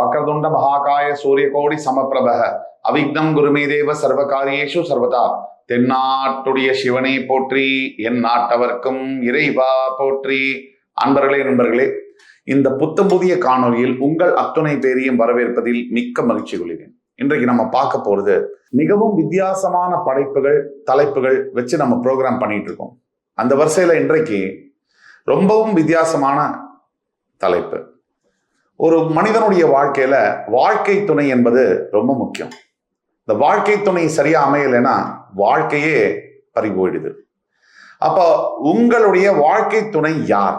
வக்ரதுண்ட மகாகாய சூரியகோடி சமப்பிரபக அவிக்னம் குருமேதேவ சர்வகாரியேஷு சர்வதா. தென்னாட்டுடைய சிவனை போற்றி, என் நாட்டவர்க்கும் இறைவா போற்றி. அன்பர்களே, நண்பர்களே, இந்த புத்தம் புதிய காணொலியில் உங்கள் அத்துணை பேரையும் வரவேற்பதில் மிக்க மகிழ்ச்சி கொள்கிறேன். இன்றைக்கு நம்ம பார்க்க போறது மிகவும் வித்தியாசமான படைப்புகள், தலைப்புகள் வச்சு நம்ம ப்ரோக்ராம் பண்ணிட்டு இருக்கோம். அந்த வரிசையில இன்றைக்கு ரொம்பவும் வித்தியாசமான தலைப்பு. ஒரு மனிதனுடைய வாழ்க்கையில வாழ்க்கை துணை என்பது ரொம்ப முக்கியம். இந்த வாழ்க்கை துணை சரியா அமையலைன்னா வாழ்க்கையே பறி போயிடுது. அப்போ உங்களுடைய வாழ்க்கை துணை யார்?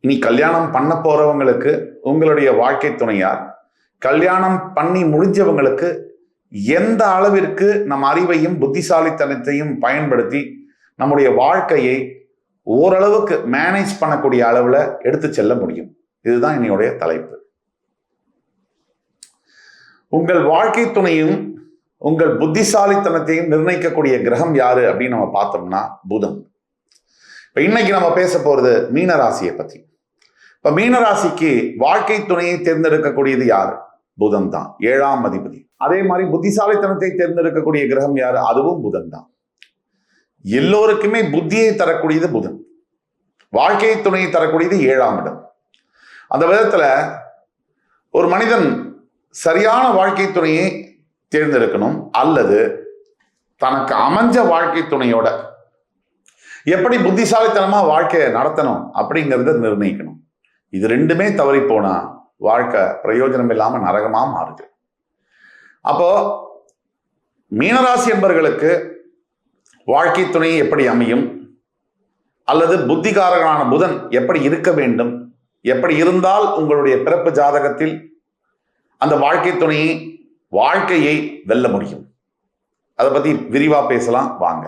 இனி கல்யாணம் பண்ண போறவங்களுக்கு உங்களுடைய வாழ்க்கை துணை யார்? கல்யாணம் பண்ணி முடிஞ்சவங்களுக்கு எந்த அளவிற்கு நம் அறிவையும் புத்திசாலித்தனத்தையும் பயன்படுத்தி நம்முடைய வாழ்க்கையை ஓரளவுக்கு மேனேஜ் பண்ணக்கூடிய அளவுல எடுத்து செல்ல முடியும்? இதுதான் என்னுடைய தலைப்பு. உங்கள் வாழ்க்கை துணையும் உங்கள் புத்திசாலித்தனத்தையும் நிர்ணயிக்கக்கூடிய கிரகம் யாரு அப்படின்னு நம்ம பார்த்தோம்னா புதன். இப்ப இன்னைக்கு நம்ம பேச போறது மீனராசியை பத்தி. இப்ப மீனராசிக்கு வாழ்க்கை துணையை தேர்ந்தெடுக்கக்கூடியது யாரு? புதன் தான், 7ஆம் அதிபதி. அதே மாதிரி புத்திசாலித்தனத்தை தேர்ந்தெடுக்கக்கூடிய கிரகம் யாரு? அதுவும் புதன் தான். எல்லோருக்குமே புத்தியை தரக்கூடியது புதன், வாழ்க்கை துணையை தரக்கூடியது 7ஆம் இடம். அந்த விதத்துல ஒரு மனிதன் சரியான வாழ்க்கை துணையை தேர்ந்தெடுக்கணும், அல்லது தனக்கு அமைஞ்ச வாழ்க்கை துணையோட எப்படி புத்திசாலித்தனமா வாழ்க்கையை நடத்தணும் அப்படிங்கிறத நிர்ணயிக்கணும். இது ரெண்டுமே தவறி போனா வாழ்க்கை பிரயோஜனம் இல்லாம நரகமா மாறுது. அப்போ மீனராசி என்பவர்களுக்கு வாழ்க்கை துணை எப்படி அமையும், அல்லது புத்திகாரகனான புதன் எப்படி இருக்க வேண்டும், எப்படி இருந்தால் உங்களுடைய பிறப்பு ஜாதகத்தில் அந்த வாழ்க்கை துணையை வாழ்க்கையை வெல்ல முடியும், அதை பத்தி விரிவா பேசலாம் வாங்க.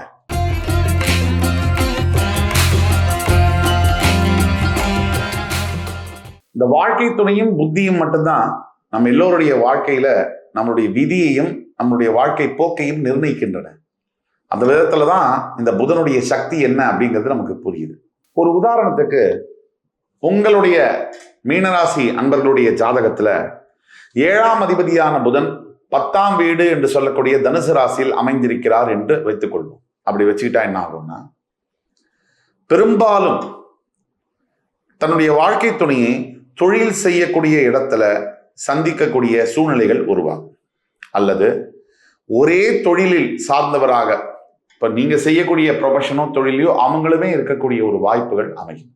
இந்த வாழ்க்கை துணையும் புத்தியும் மட்டும்தான் நம்ம எல்லோருடைய வாழ்க்கையில நம்மளுடைய விதியையும் நம்மளுடைய வாழ்க்கை போக்கையும் நிர்ணயிக்கின்றன. அந்த விதத்துல தான் இந்த புதனுடைய சக்தி என்ன அப்படிங்கிறது நமக்கு புரியுது. ஒரு உதாரணத்துக்கு, உங்களுடைய மீனராசி அன்பர்களுடைய ஜாதகத்துல 7ஆம் அதிபதியான புதன் 10ஆம் வீடு என்று சொல்லக்கூடிய தனுசு ராசியில் அமைந்திருக்கிறார் என்று வைத்துக் கொள்வோம். அப்படி வச்சுக்கிட்டா என்ன ஆகும்னா, பெரும்பாலும் தன்னுடைய வாழ்க்கை துணையை தொழில் செய்யக்கூடிய இடத்துல சந்திக்கக்கூடிய சூழ்நிலைகள் உருவாகும். அல்லது ஒரே தொழிலில் சார்ந்தவராக, இப்ப நீங்க செய்யக்கூடிய ப்ரொஃபஷனோ தொழிலையோ அவங்களுமே இருக்கக்கூடிய ஒரு வாய்ப்புகள் அமையும்.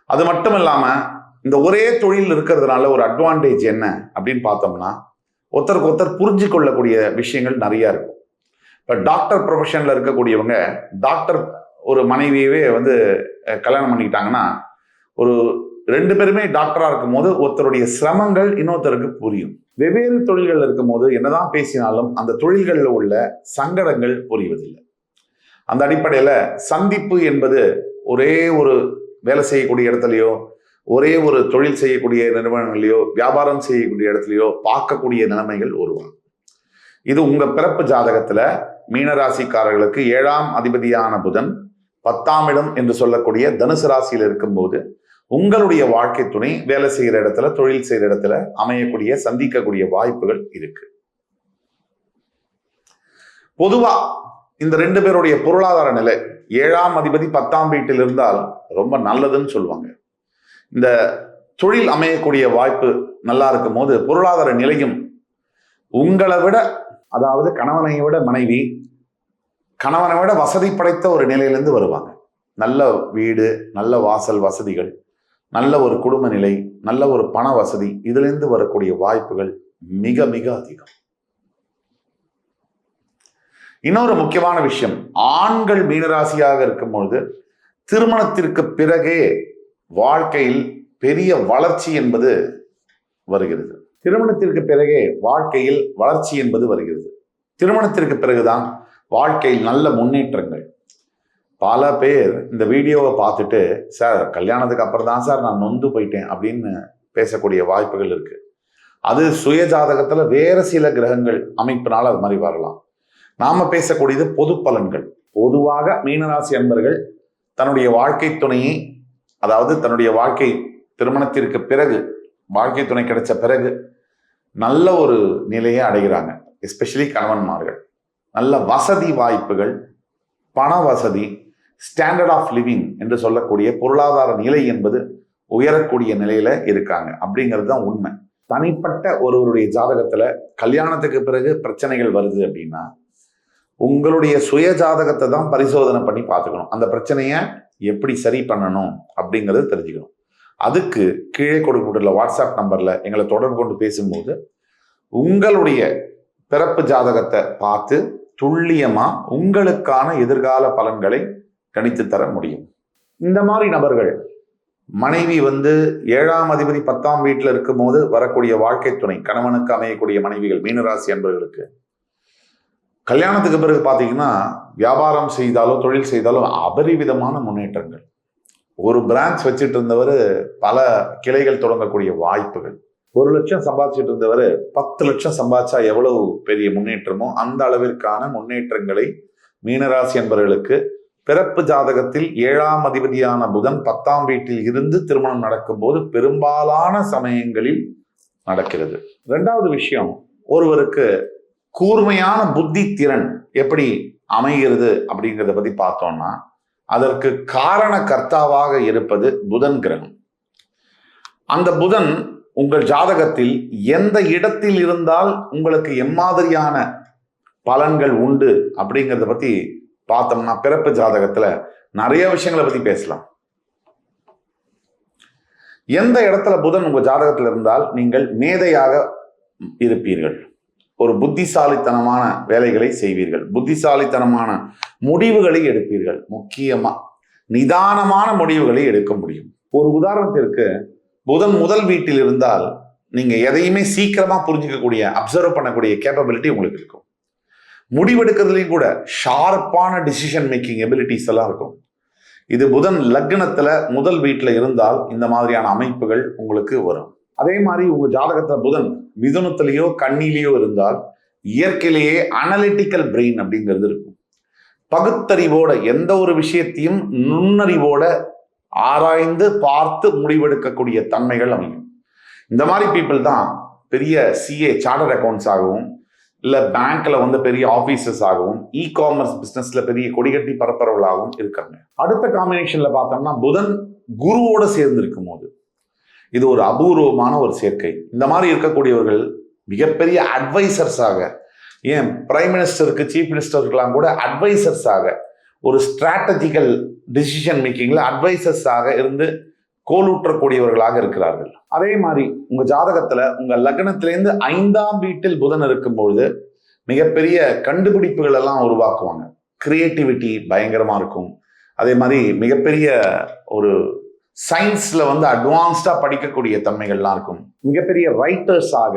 அது மட்டும் இல்லாம இந்த ஒரே தொழில் இருக்கிறதுனால ஒரு அட்வான்டேஜ் என்ன அப்படின்னு பார்த்தோம்னா, ஒருத்தருக்கு ஒருத்தர் புரிஞ்சு கொள்ளக்கூடிய விஷயங்கள் நிறைய இருக்கும். இப்ப டாக்டர் ப்ரொஃபஷன்ல இருக்கக்கூடியவங்க, டாக்டர் ஒரு மனைவியவே கல்யாணம் பண்ணிக்கிட்டாங்கன்னா, ஒரு 2 பேருமே டாக்டரா இருக்கும் போது ஒருத்தருடைய சிரமங்கள் இன்னொருத்தருக்கு புரியும். வெவ்வேறு தொழில்கள் இருக்கும் போது என்னதான் பேசினாலும் அந்த தொழில்களில் உள்ள சங்கடங்கள் புரிவதில்லை. அந்த அடிப்படையில சந்திப்பு என்பது ஒரே ஒரு வேலை செய்யக்கூடிய இடத்துலையோ, ஒரே ஒரு தொழில் செய்யக்கூடிய நிறுவனங்களையோ, வியாபாரம் செய்யக்கூடிய இடத்துலையோ பார்க்கக்கூடிய நிலைமைகள் உருவாகும். இது உங்க பிறப்பு ஜாதகத்துல மீனராசிக்காரர்களுக்கு 7ஆம் அதிபதியான புதன் 10ஆம் இடம் என்று சொல்லக்கூடிய தனுசு ராசியில் இருக்கும்போது உங்களுடைய வாழ்க்கை துணை வேலை செய்கிற இடத்துல, தொழில் செய்கிற இடத்துல அமையக்கூடிய சந்திக்கக்கூடிய வாய்ப்புகள் இருக்கு. பொதுவா இந்த 2 பேருடைய பொருளாதார நிலை, 7ஆம் அதிபதி 10ஆம் வீட்டில் இருந்தால் ரொம்ப நல்லதுன்னு சொல்லுவாங்க. இந்த தொழில் அமையக்கூடிய வாய்ப்பு நல்லா இருக்கும் போது பொருளாதார நிலையும் உங்களை விட, அதாவது கணவனை விட மனைவி கணவனை விட வசதி படைத்த ஒரு நிலையிலிருந்து வருவாங்க. நல்ல வீடு, நல்ல வாசல் வசதிகள், நல்ல ஒரு குடும்ப நிலை, நல்ல ஒரு பண வசதி, இதிலிருந்து வரக்கூடிய வாய்ப்புகள் மிக மிக அதிகம். இன்னொரு முக்கியமான விஷயம், ஆண்கள் மீனராசியாக இருக்கும் பொழுது திருமணத்திற்கு பிறகே வாழ்க்கையில் பெரிய வளர்ச்சி என்பது வருகிறது. திருமணத்திற்கு பிறகே வாழ்க்கையில் வளர்ச்சி என்பது வருகிறது. திருமணத்திற்கு பிறகுதான் வாழ்க்கையில் நல்ல முன்னேற்றங்கள். பல பேர் இந்த வீடியோவை பார்த்துட்டு, சார் கல்யாணத்துக்கு அப்புறம் தான் சார் நான் நொந்து போயிட்டேன் அப்படின்னு பேசக்கூடிய வாய்ப்புகள் இருக்கு. அது சுய ஜாதகத்துல வேற சில கிரகங்கள் அமைப்பினால் அது மாதிரி வரலாம். நாம பேசக்கூடியது பொது பலன்கள். பொதுவாக மீனராசி அன்பர்கள் தன்னுடைய வாழ்க்கை துணையை, அதாவது தன்னுடைய வாழ்க்கை திருமணத்திற்கு பிறகு வாழ்க்கை துணை கிடைச்ச பிறகு நல்ல ஒரு நிலையை அடைகிறாங்க. எஸ்பெஷலி கணவன்மார்கள் நல்ல வசதி வாய்ப்புகள், பண வசதி, ஸ்டாண்டர்ட் ஆஃப் லிவிங் என்று சொல்லக்கூடிய பொருளாதார நிலை என்பது உயரக்கூடிய நிலையில இருக்காங்க அப்படிங்கிறது தான் உண்மை. தனிப்பட்ட ஒருவருடைய ஜாதகத்துல கல்யாணத்துக்கு பிறகு பிரச்சனைகள் வருது அப்படின்னா உங்களுடைய சுய ஜாதகத்தை தான் பரிசோதனை பண்ணி பார்த்துக்கணும். அந்த பிரச்சனையை எப்படி சரி பண்ணணும் அப்படிங்கிறது தெரிஞ்சுக்கணும். அதுக்கு கீழே கொடுக்கப்பட்டுள்ள வாட்ஸ்அப் நம்பர்ல எங்களை தொடர்பு கொண்டு பேசும்போது உங்களுடைய பிறப்பு ஜாதகத்தை பார்த்து துல்லியமா உங்களுக்கான எதிர்கால பலன்களை கணித்து தர முடியும். இந்த மாதிரி நபர்கள் மனைவி 7ஆம் அதிபதி 10ஆம் வீட்டில் இருக்கும் போது வரக்கூடிய வாழ்க்கை துணை, கணவனுக்கு அமையக்கூடிய மனைவிகள், மீனராசி அன்பர்களுக்கு கல்யாணத்துக்கு பிறகு பார்த்தீங்கன்னா வியாபாரம் செய்தாலோ தொழில் செய்தாலோ அபரிவிதமான முன்னேற்றங்கள். ஒரு பிரான்ச் வச்சுட்டு இருந்தவர் பல கிளைகள் தொடங்கக்கூடிய வாய்ப்புகள். 1 லட்சம் சம்பாதிச்சுட்டு இருந்தவர் 10 லட்சம் சம்பாதிச்சா எவ்வளவு பெரிய முன்னேற்றமோ அந்த அளவிற்கான முன்னேற்றங்களை மீனராசி என்பவர்களுக்கு பிறப்பு ஜாதகத்தில் 7ஆம் அதிபதியான புதன் 10ஆம் வீட்டில் இருந்து திருமணம் நடக்கும்போது பெரும்பாலான சமயங்களில் நடக்கிறது. 2வது விஷயம், ஒருவருக்கு கூர்மையான புத்தி திறன் எப்படி அமைகிறது அப்படிங்கிறத பத்தி பார்த்தோம்னா அதற்கு காரண கர்த்தாவாக இருப்பது புதன் கிரகம். அந்த புதன் உங்கள் ஜாதகத்தில் எந்த இடத்தில் இருந்தால் உங்களுக்கு எம்மாதிரியான பலன்கள் உண்டு அப்படிங்கிறத பத்தி பார்த்தோம்னா பிறப்பு ஜாதகத்துல நிறைய விஷயங்களை பத்தி பேசலாம். எந்த இடத்துல புதன் உங்க ஜாதகத்தில் இருந்தால் நீங்கள் மேதையாக இருப்பீர்கள், ஒரு புத்திசாலித்தனமான வேலைகளை செய்வீர்கள், புத்திசாலித்தனமான முடிவுகளை எடுப்பீர்கள், முக்கியமா நிதானமான முடிவுகளை எடுக்க முடியும். ஒரு உதாரணத்திற்கு புதன் முதல் வீட்டில் இருந்தால் நீங்க எதையுமே சீக்கிரமா புரிஞ்சுக்கக்கூடிய, அப்சர்வ் பண்ணக்கூடிய கேப்பபிலிட்டி உங்களுக்கு இருக்கும். முடிவெடுக்கிறதுலையும் கூட ஷார்ப்பான டிசிஷன் மேக்கிங் எபிலிட்டிஸ் எல்லாம் இருக்கும். இது புதன் லக்னத்துல முதல் வீட்டில் இருந்தால் இந்த மாதிரியான அமைப்புகள் உங்களுக்கு வரும். அதே மாதிரி உங்க ஜாதகத்துல புதன் மிதுனத்திலேயோ கண்ணிலேயோ இருந்தால் இயற்கையிலேயே அனலிட்டிக்கல் பிரெயின் அப்படிங்கிறது இருக்கும். பகுத்தறிவோட எந்த ஒரு விஷயத்தையும் நுண்ணறிவோட ஆராய்ந்து பார்த்து முடிவெடுக்கக்கூடிய தன்மைகள் அமையும். இந்த மாதிரி பீப்புள் தான் பெரிய சிஏ சார்ட்டர்ட் அக்கௌண்ட்ஸ் ஆகவும், இல்லை பேங்க்ல பெரிய ஆஃபீஸர்ஸ் ஆகவும், இ-காமர்ஸ் பிஸ்னஸ்ல பெரிய கொடிகட்டி பரப்பரவர்களாகவும் இருக்காங்க. அடுத்த காம்பினேஷன்ல பார்த்தோம்னா புதன் குருவோட சேர்ந்து இருக்கும் போது இது ஒரு அபூர்வமான ஒரு சேர்க்கை. இந்த மாதிரி இருக்கக்கூடியவர்கள் மிகப்பெரிய அட்வைசர்ஸாக, ஏன் பிரைம் மினிஸ்டருக்கு, சீஃப் மினிஸ்டருக்கெல்லாம் கூட அட்வைசர்ஸாக, ஒரு ஸ்ட்ராட்டஜிக்கல் டிசிஷன் மேக்கிங்ல அட்வைசர்ஸாக இருந்து கோலூற்றக்கூடியவர்களாக இருக்கிறார்கள். அதே மாதிரி உங்க ஜாதகத்துல உங்க லக்னத்திலேருந்து 5ஆம் வீட்டில் புதன் இருக்கும்பொழுது மிகப்பெரிய கண்டுபிடிப்புகள் எல்லாம் உருவாக்குவாங்க. கிரியேட்டிவிட்டி பயங்கரமா இருக்கும். அதே மாதிரி மிகப்பெரிய ஒரு சயின்ஸ்ல அட்வான்ஸ்டா படிக்கக்கூடிய தன்மைகள்லாம் இருக்கும். மிகப்பெரிய ரைட்டர்ஸாக,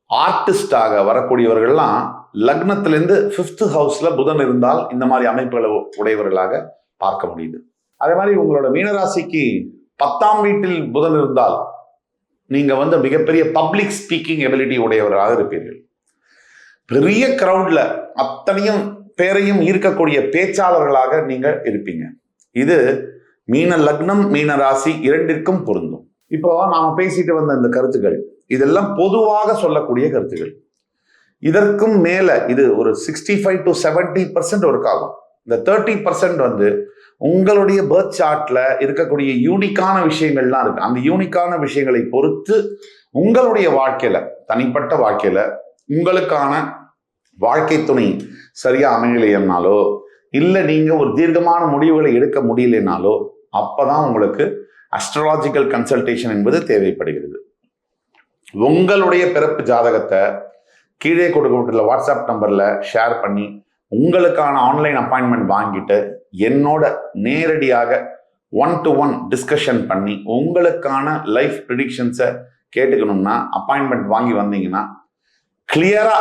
ஆர்டிஸ்டாக வரக்கூடியவர்கள்லாம் லக்னத்திலிருந்து 5th ஹவுஸ்ல புதன் இருந்தால் இந்த மாதிரி அமைப்புகளை உடையவர்களாக பார்க்க முடியுது. அதே மாதிரி உங்களோட மீனராசிக்கு 10ஆம் வீட்டில் புதன் இருந்தால் நீங்க மிகப்பெரிய பப்ளிக் ஸ்பீக்கிங் எபிலிட்டி உடையவர்களாக இருப்பீர்கள். பெரிய கிரவுட்ல அத்தனையும் பேரையும் ஈர்க்கக்கூடிய பேச்சாளர்களாக நீங்க இருப்பீங்க. இது மீன லக்னம், மீன ராசி இரண்டிற்கும் பொருந்தும். இப்போ நாம பேசிட்டு வந்த இந்த கருத்துக்கள் இதெல்லாம் பொதுவாக சொல்லக்கூடிய கருத்துக்கள். இதற்கும் மேல இது ஒரு 65 to 70% ஒர்க் ஆகும். இந்த 30% உங்களுடைய பர்த் சார்ட்ல இருக்கக்கூடிய யூனிக்கான விஷயங்கள்லாம் இருக்கு. அந்த யூனிக்கான விஷயங்களை பொறுத்து உங்களுடைய வாழ்க்கையில, தனிப்பட்ட வாழ்க்கையில உங்களுக்கான வாழ்க்கை துணை சரியா அமையலைன்னாலோ, இல்ல நீங்க ஒரு தீர்க்கமான முடிவுகளை எடுக்க முடியலைனாலோ அப்பதான் உங்களுக்கு அஸ்ட்ராலஜிக்கல் கன்சல்டேஷன் என்பது தேவைப்படுகிறது. உங்களுடைய பிறப்பு ஜாதகத்தை கீழே கொடுக்கப்பட்டுள்ள வாட்ஸ்அப் நம்பர்ல ஷேர் பண்ணி உங்களுக்கான ஆன்லைன் அப்பாயின்மெண்ட் வாங்கிட்டு என்னோட நேரடியாக 1-to-1 டிஸ்கஷன் பண்ணி உங்களுக்கான லைஃப் ப்ரிடிக்ஷன்ஸை கேட்டுக்கணும்னா அப்பாயின்மெண்ட் வாங்கி வந்தீங்கன்னா கிளியரா,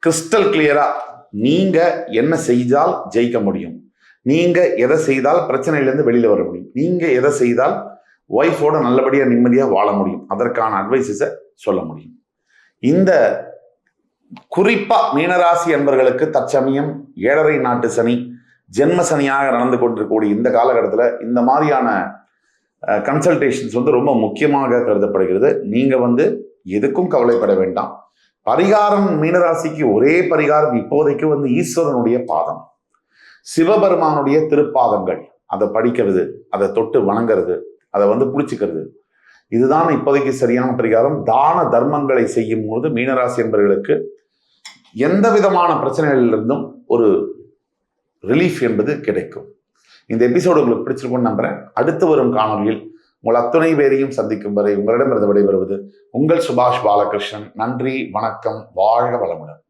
கிறிஸ்டல் கிளியரா நீங்க என்ன செய்தால் ஜெயிக்க முடியும், நீங்க எதை செய்தால் பிரச்சனையிலேருந்து வெளியில வர முடியும், நீங்க எதை செய்தால் ஒய்ஃபோட நல்லபடியா நிம்மதியா வாழ முடியும், அதற்கான அட்வைஸஸை சொல்ல முடியும். இந்த குறிப்பா மீனராசி என்பவர்களுக்கு தற்சமயம் 7.5 நாட்டு சனி, ஜென்ம சனியாக நடந்து கொண்டிருக்கக்கூடிய இந்த காலகட்டத்தில் இந்த மாதிரியான கன்சல்டேஷன்ஸ் வந்து ரொம்ப முக்கியமாக கருதப்படுகிறது. நீங்கள் எதுக்கும் கவலைப்பட வேண்டாம். பரிகாரம் மீனராசிக்கு ஒரே பரிகாரம் இப்போதைக்கு ஈஸ்வரனுடைய பாதம், சிவபெருமானுடைய திருப்பாதங்கள், அதை படிக்கிறது, அதை தொட்டு வணங்குறது, அதை பிடிச்சிக்கிறது, இதுதான் இப்போதைக்கு சரியான பரிகாரம். தான தர்மங்களை செய்யும் போது மீனராசி என்பவர்களுக்கு எந்த விதமான பிரச்சனைகளிலிருந்தும் ஒரு ரிலீஃப் என்பது கிடைக்கும். இந்த எபிசோடு உங்களுக்கு பிடிச்சிருக்கும்னு நம்புறேன். அடுத்து வரும் காணொலியில் உங்கள் அத்துணை பேரையும் சந்திக்கும் வரை உங்களிடமிருந்து விடைபெறுவது உங்கள் சுபாஷ் பாலகிருஷ்ணன். நன்றி, வணக்கம், வாழ்க வளமுடன்.